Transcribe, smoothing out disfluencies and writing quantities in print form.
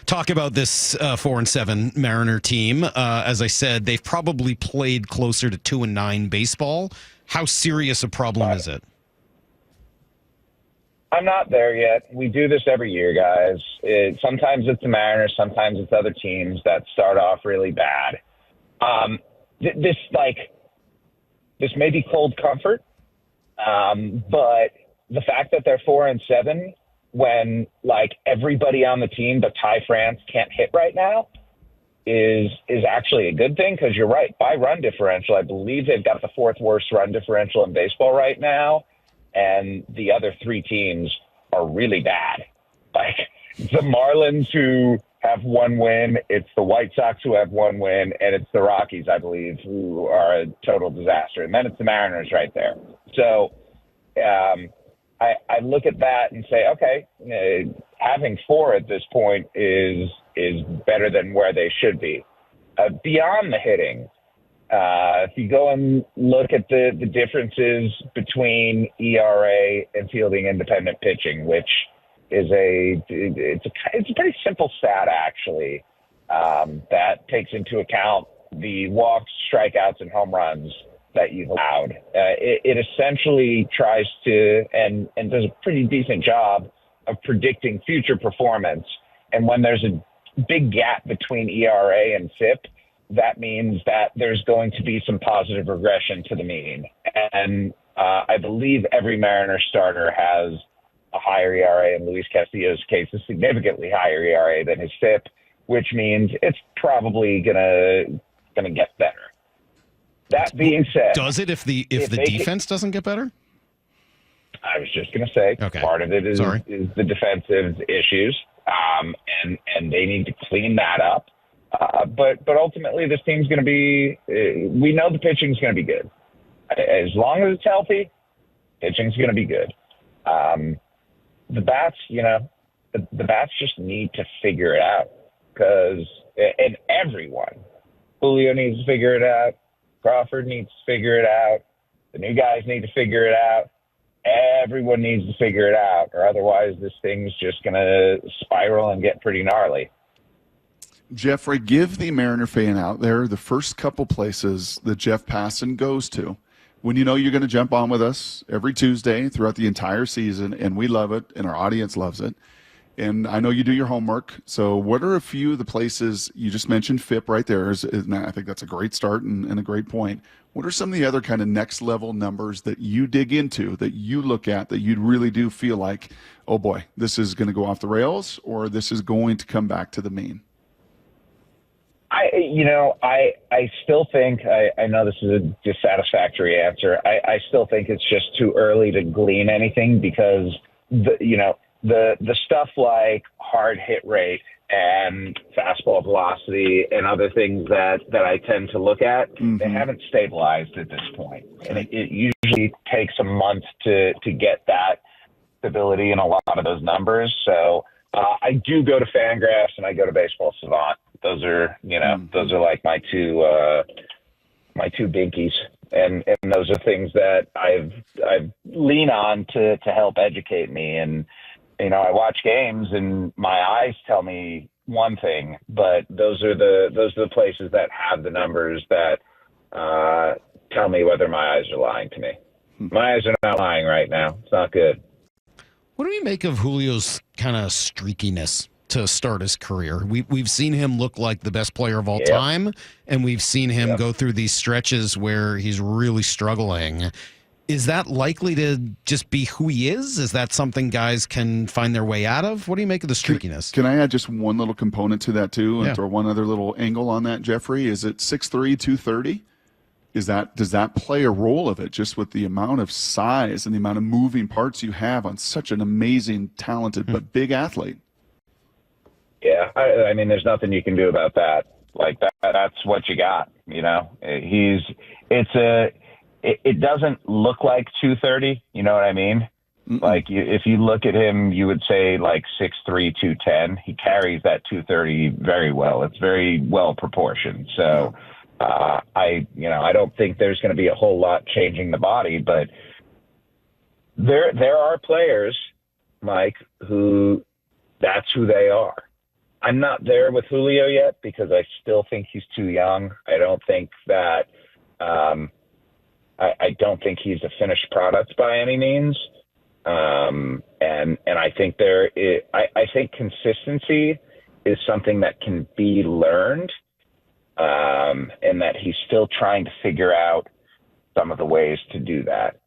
talk about this 4-7 Mariner team. As I said, they've probably played closer to 2-9 baseball. How serious a problem is it? I'm not there yet. We do this every year, guys. Sometimes it's the Mariners, sometimes it's other teams that start off really bad. This may be cold comfort, but the fact that they're 4-7 when everybody on the team but Ty France can't hit right now is actually a good thing, because you're right. By run differential, I believe they've got the fourth worst run differential in baseball right now. And the other three teams are really bad. The Marlins, who have one win, it's the White Sox, who have one win, and it's the Rockies, I believe, who are a total disaster. And then it's the Mariners right there. So I look at that and say, okay, having 4 at this point is better than where they should be. Beyond the hitting, if you go and look at the differences between ERA and fielding independent pitching, which is it's a pretty simple stat, actually, that takes into account the walks, strikeouts, and home runs that you've allowed. It essentially tries to and does a pretty decent job of predicting future performance. And when there's a big gap between ERA and FIP, that means that there's going to be some positive regression to the mean. And I believe every Mariner starter has a higher ERA. In Luis Castillo's case, a significantly higher ERA than his FIP, which means it's probably gonna get better. That being said, does it if the defense doesn't get better? I was just gonna say, okay. Part of it is the defensive issues, and they need to clean that up. But ultimately, this team's going to be. We know the pitching's going to be good. As long as it's healthy, pitching's going to be good. The bats, the bats just need to figure it out, and everyone, Julio needs to figure it out. Crawford needs to figure it out. The new guys need to figure it out. Everyone needs to figure it out, or otherwise this thing's just going to spiral and get pretty gnarly. Jeffrey, give the Mariner fan out there the first couple places that Jeff Passan goes to when you know you're going to jump on with us every Tuesday throughout the entire season, and we love it, and our audience loves it. And I know you do your homework. So what are a few of the places you just mentioned? FIP right there and I think that's a great start and a great point. What are some of the other kind of next level numbers that you dig into, that you look at, that you really do feel like, oh boy, this is going to go off the rails, or this is going to come back to the mean? I still think, I know this is a dissatisfactory answer. I still think it's just too early to glean anything, because the stuff like hard hit rate and fastball velocity and other things that I tend to look at, they haven't stabilized at this point. And it usually takes a month to get that stability in a lot of those numbers. So I do go to Fangraphs and I go to Baseball Savant. Those are, those are like my two binkies. And those are things that I've lean on to help educate me. And, I watch games and my eyes tell me one thing, but those are the places that have the numbers that tell me whether my eyes are lying to me. My eyes are not lying right now. It's not good. What do we make of Julio's kind of streakiness to start his career? We've seen him look like the best player of all time, and we've seen him go through these stretches where he's really struggling. Is that likely to just be who he is? Is that something guys can find their way out of? What do you make of the streakiness? Can I add just one little component to that too, and throw one other little angle on that, Jeffrey? Is it 6'3", 230? Does that play a role of it, just with the amount of size and the amount of moving parts you have on such an amazing, talented, but big athlete? Yeah, I mean, there's nothing you can do about that. Like that's what you got. It doesn't look like 230. You know what I mean? Like if you look at him, you would say like 6'3", 210. He carries that 230 very well. It's very well proportioned. So I don't think there's going to be a whole lot changing the body, but there are players, Mike, who that's who they are. I'm not there with Julio yet because I still think he's too young. I don't think that I don't think he's a finished product by any means. And I think I think consistency is something that can be learned, and that he's still trying to figure out some of the ways to do that.